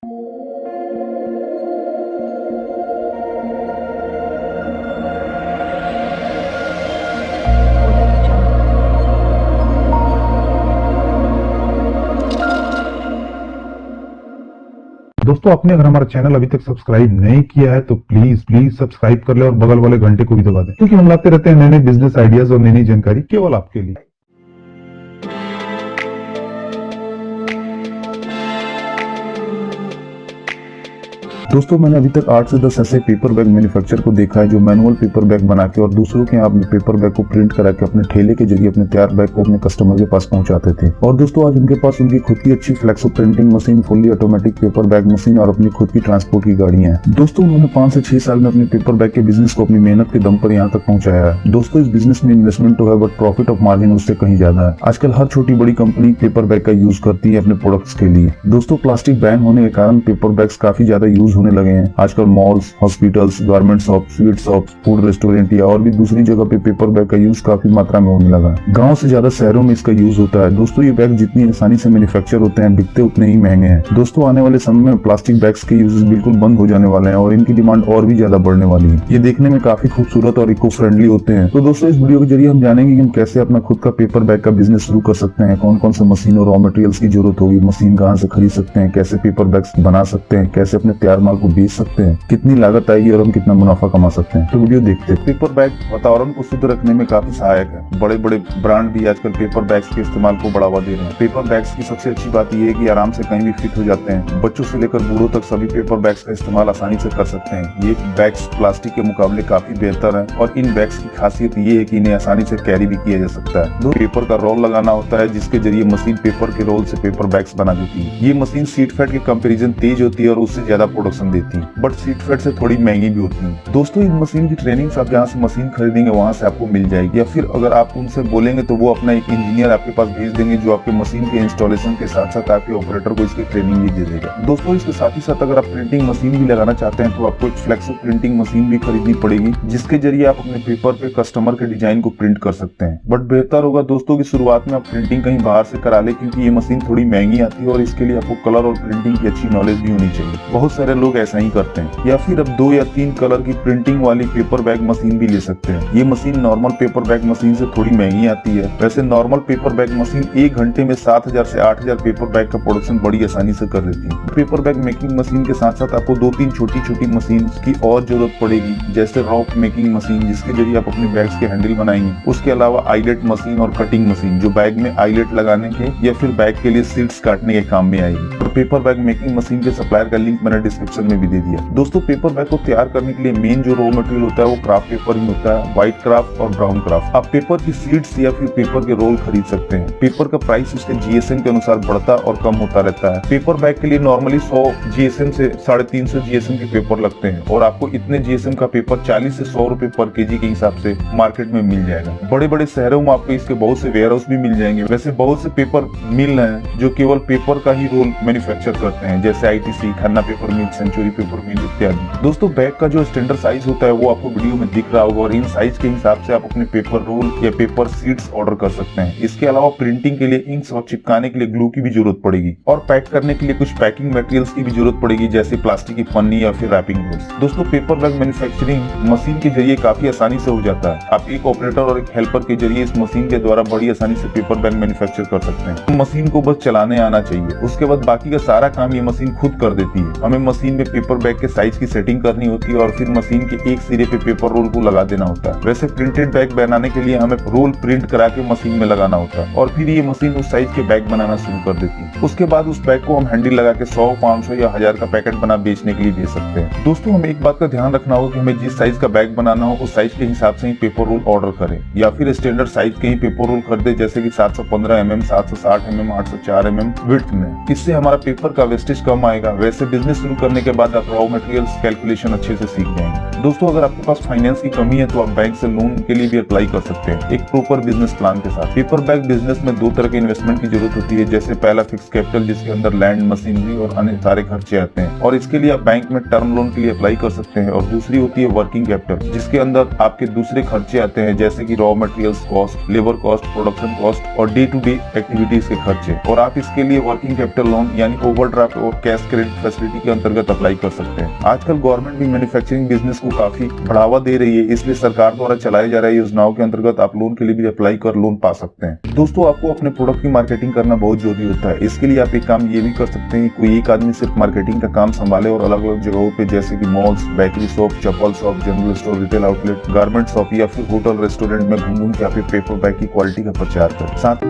दोस्तों, आपने अगर हमारा चैनल अभी तक सब्सक्राइब नहीं किया है तो प्लीज प्लीज सब्सक्राइब कर ले और बगल वाले घंटे को भी दबा दें, क्योंकि हम लाते रहते हैं नए नए बिजनेस आइडियाज और नई नई जानकारी केवल आपके लिए। दोस्तों, मैंने अभी तक 8 से 10 ऐसे पेपर बैग मैन्युफैक्चर को देखा है जो मैनुअल पेपर बैग बना के और दूसरों के यहाँ पेपर बैग को प्रिंट करा के अपने ठेले के जरिए अपने तैयार बैग को अपने कस्टमर के पास पहुंचाते थे। और दोस्तों, आज उनके पास उनकी खुद की अच्छी flexo printing machine, fully automatic paper bag machine और अपनी खुद की ट्रांसपोर्ट की गाड़ियां हैं। दोस्तों, उन्होंने 5 से 6 साल में अपने पेपर बैग के बिजनेस को अपनी मेहनत के दम पर यहाँ तक पहुंचाया है। दोस्तों, इस बिजनेस में इन्वेस्टमेंट तो है बट प्रॉफिट ऑफ मार्जिन उससे कहीं ज्यादा है। आजकल हर छोटी बड़ी कंपनी पेपर बैग का यूज करती है अपने प्रोडक्ट्स के लिए। दोस्तों, प्लास्टिक बैन होने के कारण पेपर बैग्स काफी ज्यादा यूज होने लगे हैं। आजकल malls, hospitals, garment shop, sweet shop, food restaurant या और भी दूसरी जगह पे पेपर बैग का यूज काफी मात्रा में होने लगा। गांव से ज्यादा शहरों में इसका यूज होता है। दोस्तों, ये बैग जितनी आसानी से मैन्युफैक्चर होते हैं, बिकते उतने ही महंगे हैं। दोस्तों, आने वाले समय में प्लास्टिक बैग्स के यूजेस बिल्कुल बंद हो जाने वाले हैं और इनकी डिमांड और भी ज्यादा बढ़ने वाली है। ये देखने में काफी खूबसूरत और इको फ्रेंडली होते हैं। तो दोस्तों, इस वीडियो के जरिए हम जानेंगे कि हम कैसे अपना खुद का पेपर बैग का बिजनेस शुरू कर सकते हैं, कौन कौन से मशीन और रॉ मटेरियल्स की जरूरत होगी, मशीन कहाँ से खरीद सकते हैं, कैसे पेपर बैग्स बना सकते हैं, कैसे अपने तैयार माल को बेच सकते हैं, कितनी लागत आएगी और हम कितना मुनाफा कमा सकते हैं। तो वीडियो देखते हैं। पेपर बैग वातावरण को शुद्ध रखने में काफी सहायक है। बड़े बड़े ब्रांड भी आजकल पेपर बैग्स के इस्तेमाल को बढ़ावा दे रहे हैं। पेपर बैग्स की सबसे अच्छी बात यह है कि आराम से कहीं भी फिट हो जाते हैं। बच्चों से लेकर बूढ़ों तक सभी पेपर बैग्स का इस्तेमाल आसानी से कर सकते हैं। ये बैग्स प्लास्टिक के मुकाबले काफी बेहतर है और इन बैग्स की खासियत ये है कि इन्हें आसानी से कैरी भी किया जा सकता है। दो पेपर का रोल लगाना होता है जिसके जरिए मशीन पेपर के रोल से पेपर बैग्स बना देती है। ये मशीन सीट फेट के कंपेरिजन तेज होती है और उससे ज्यादा प्रोडक्शन देती है, बट सीट फेट से थोड़ी महंगी भी होती है। दोस्तों, इन मशीन की ट्रेनिंग आप जहाँ से मशीन खरीदेंगे वहाँ से आपको मिल जाएगी, या फिर अगर आप उनसे बोलेंगे तो वो अपना एक इंजीनियर आपके पास भेज देंगे जो आपके मशीन के इंस्टॉलेशन के साथ साथ आपके ऑपरेटर को इसकी ट्रेनिंग भी दे देगा। दोस्तों, इसके साथ ही साथ अगर आप प्रिंटिंग मशीन भी लगाना चाहते हैं तो आपको एक फ्लेक्सो प्रिंटिंग मशीन भी खरीदनी पड़ेगी जिसके जरिए आप अपने पेपर पे कस्टमर के डिजाइन को प्रिंट कर सकते हैं। बट बेहतर होगा दोस्तों की शुरुआत में आप प्रिंटिंग कहीं बाहर से करा ले, क्योंकि ये मशीन थोड़ी महंगी आती है और इसके लिए आपको कलर और प्रिंटिंग की अच्छी नॉलेज भी होनी चाहिए। बहुत सारे लोग ऐसा ही करते हैं। या फिर अब 2 या 3 कलर की प्रिंटिंग वाली पेपर बैग मशीन भी ले सकते हैं। ये machine normal paper bag machine से थोड़ी महंगी आती है। वैसे नॉर्मल पेपर बैग मशीन 1 घंटे में 7000 से 8000 पेपर बैग का प्रोडक्शन बड़ी आसानी से कर देती है। पेपर बैग मेकिंग मशीन के साथ साथ आपको 2-3 छोटी छोटी मशीन की और जरूरत पड़ेगी, जैसे रॉक मेकिंग मशीन जिसके जरिए आप अपने बैग्स के हैंडल बनाएंगे। उसके अलावा आईलेट मशीन और कटिंग मशीन जो बैग में आईलेट लगाने के या फिर बैग के लिए सीट्स काटने के काम में आएगी। और पेपर बैग मेकिंग मशीन के सप्लायर का लिंक मैंने डिस्क्रिप्शन में भी दे दिया। दोस्तों, पेपर बैग को तैयार करने के लिए मेन जो रॉ मटेरियल होता है वो क्राफ्ट पेपर ही होता है, व्हाइट क्राफ्ट और ब्राउन क्राफ्ट। आप पेपर की सीड्स या फिर पेपर के रोल खरीद सकते हैं। पेपर का प्राइस उसके जीएसएम के अनुसार बढ़ता और कम होता रहता है। पेपर बैग के लिए नॉर्मली 100 जीएसएम से 350 जीएसएम के पेपर लगते हैं और आपको इतने जीएसएम का पेपर 40 से 100 रुपए पर केजी के हिसाब से मार्केट में मिल जाएगा। बड़े बड़े शहरों में आपको इसके बहुत से वेयर हाउस भी मिल जाएंगे। वैसे बहुत से पेपर मिल हैं जो केवल पेपर का ही रोल मैन्युफैक्चर करते हैं, जैसे आईटीसी, खन्ना पेपर मिल, सेंचुरी पेपर मिल इत्यादि। दोस्तों, बैग का जो स्टैंडर्ड साइज होता है वो आपको वीडियो में दिख रहा होगा और इन साइज के हिसाब से आप अपने पेपर रोल या पेपर सीट्स ऑर्डर कर सकते हैं। इसके अलावा प्रिंटिंग के लिए इंक्स और चिपकाने के लिए ग्लू की भी जरूरत पड़ेगी और पैक करने के लिए कुछ पैकिंग मटेरियल्स की भी जरूरत पड़ेगी, जैसे प्लास्टिक की पन्नी या फिर रैपिंग रोल्स। दोस्तों, पेपर बैग मैन्युफैक्चरिंग मशीन के जरिए काफी आसानी से हो जाता है। आप एक ऑपरेटर और एक हेल्पर के जरिए इस मशीन के द्वारा बड़ी आसानी से पेपर बैग मैन्युफैक्चर कर सकते हैं। मशीन को बस चलाने आना चाहिए, उसके बाद बाकी का सारा काम ये मशीन खुद कर देती है। हमें मशीन में पेपर बैग के साइज की सेटिंग करनी होती है और फिर मशीन के एक सिरे पे पेपर रोल को लगा देना होता है। वैसे प्रिंटेड बैग बनाने के लिए हमें रोल प्रिंट करा के मशीन में लगाना होता है और फिर ये मशीन उस साइज के बैग बनाना शुरू कर देती है। उसके बाद उस बैग को हम हैंडल लगा के 100, 500 या 1000 का पैकेट बना बेचने के लिए दे सकते हैं। दोस्तों, हमें एक बात का ध्यान रखना होगा कि हमें जिस साइज का बैग बनाना हो उस साइज के हिसाब से ही पेपर रोल ऑर्डर करें, या फिर स्टैंडर्ड साइज के ही पेपर रोल खरीदे, जैसे कि 715 mm, 760 mm, 804 mm विड्थ में। इससे हमारा पेपर का वेस्टेज कम आएगा। वैसे बिजनेस शुरू करने के बाद आप रॉ मटेरियल्स कैलकुलेशन अच्छे से सीख जाएंगे। दोस्तों अगर आपके पास फाइनेंस की कमी है तो आप बैंक से लोन के लिए भी अप्लाई कर सकते हैं एक प्रॉपर बिजनेस प्लान के साथ। पेपर बैग बिजनेस में दो तरह के इन्वेस्टमेंट की जरूरत होती है, जैसे पहला फिक्स कैपिटल जिसके अंदर लैंड, मशीनरी और अन्य सारे खर्चे आते हैं और इसके लिए आप बैंक में टर्म लोन के लिए अप्लाई कर सकते हैं। और दूसरी होती है वर्किंग कैपिटल जिसके अंदर आपके दूसरे खर्चे आते हैं जैसे कि raw materials cost, labour cost, production cost और डे टू डे एक्टिविटीज के खर्चे। और आप इसके लिए वर्किंग कैपिटल लोन यानी ओवरड्राफ्ट और कैश क्रेडिट फैसिलिटी के अंतर्गत अप्लाई कर सकते हैं। आजकल गवर्नमेंट भी मैन्युफैक्चरिंग बिजनेस को काफी बढ़ावा दे रही है, इसलिए सरकार द्वारा चलाए जा रही योजनाओं के अंतर्गत आप लोन के लिए भी अप्लाई कर लोन पा सकते हैं। दोस्तों आपको अपने प्रोडक्ट की मार्केटिंग करना बहुत जरूरी होता है। इसके लिए आप एक काम ये भी कर सकते हैं, कोई एक आदमी सिर्फ मार्केटिंग का काम संभाले और अलग अलग जगहों पे जैसे कि मॉल्स, बेकरी शॉप, चप्पल shop, general store, retail outlet, garment shop या फिर होटल रेस्टोरेंट में घूम घूम के आप पेपर बैग की क्वालिटी का प्रचार करें। साथ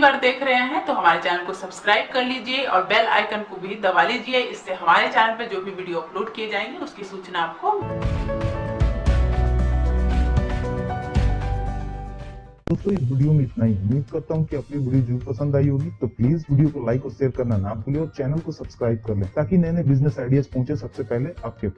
पहली बार देख रहे हैं तो हमारे चैनल को सब्सक्राइब कर लीजिए और बेल आइकन को भी दबा लीजिए। इससे हमारे चैनल पे जो भी वीडियो अपलोड किए जाएंगे उसकी सूचना आपको। दोस्तों इस वीडियो में इतना ही। उम्मीद करता हूँ कि आपकी वीडियो जरूर पसंद आई होगी। तो प्लीज वीडियो को लाइक और शेयर करना ना भूलें और चैनल को सब्सक्राइब कर लें ताकि नए नए बिजनेस आइडियाज पहुंचे सबसे पहले आपके